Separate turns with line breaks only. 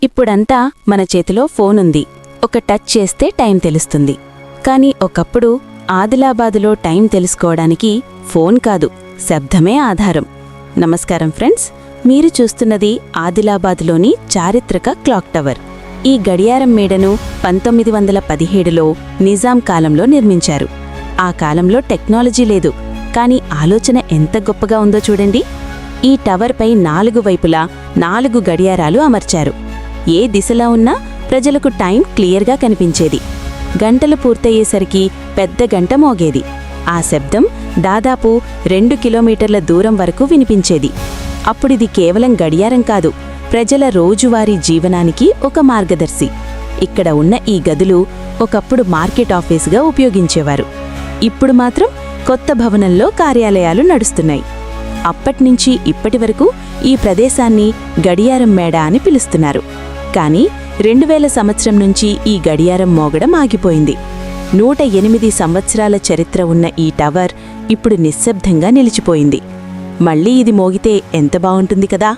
ఇప్పుడంతా మన చేతిలో ఫోనుంది. ఒక టచ్ చేస్తే టైం తెలుస్తుంది. కాని ఒకప్పుడు ఆదిలాబాదులో టైం తెలుసుకోవడానికి ఫోన్ కాదు, శబ్దమే ఆధారం. నమస్కారం ఫ్రెండ్స్, మీరు చూస్తున్నది ఆదిలాబాదులోని చారిత్రక క్లాక్ టవర్. ఈ గడియారం మేడను 1917లో నిజాం కాలంలో నిర్మించారు. ఆ కాలంలో టెక్నాలజీ లేదు, కాని ఆలోచన ఎంత గొప్పగా ఉందో చూడండి. ఈ టవర్పై 4 వైపులా 4 గడియారాలు అమర్చారు. ఏ దిశలో ఉన్నా ప్రజలకు టైం క్లియర్గా కనిపించేది. గంటలు పూర్తయ్యేసరికి పెద్ద గంట మోగేది. ఆ శబ్దం దాదాపు 2 కిలోమీటర్ల దూరం వరకు వినిపించేది. అప్పుడిది కేవలం గడియారం కాదు, ప్రజల రోజువారీ జీవనానికి ఒక మార్గదర్శి. ఇక్కడ ఉన్న ఈ గదులు ఒకప్పుడు మార్కెట్ ఆఫీసుగా ఉపయోగించేవారు. ఇప్పుడు మాత్రం కొత్త భవనంలో కార్యాలయాలు నడుస్తున్నాయి. అప్పట్నుంచి ఇప్పటి వరకు ఈ ప్రదేశాన్ని గడియారం మేడ అని పిలుస్తున్నారు. కానీ 2000 సంవత్సరం నుంచి ఈ గడియారం మోగడం ఆగిపోయింది. 108 సంవత్సరాల చరిత్ర ఉన్న ఈ టవర్ ఇప్పుడు నిశ్శబ్దంగా నిలిచిపోయింది. మళ్ళీ ఇది మోగితే ఎంత బావుంటుంది కదా.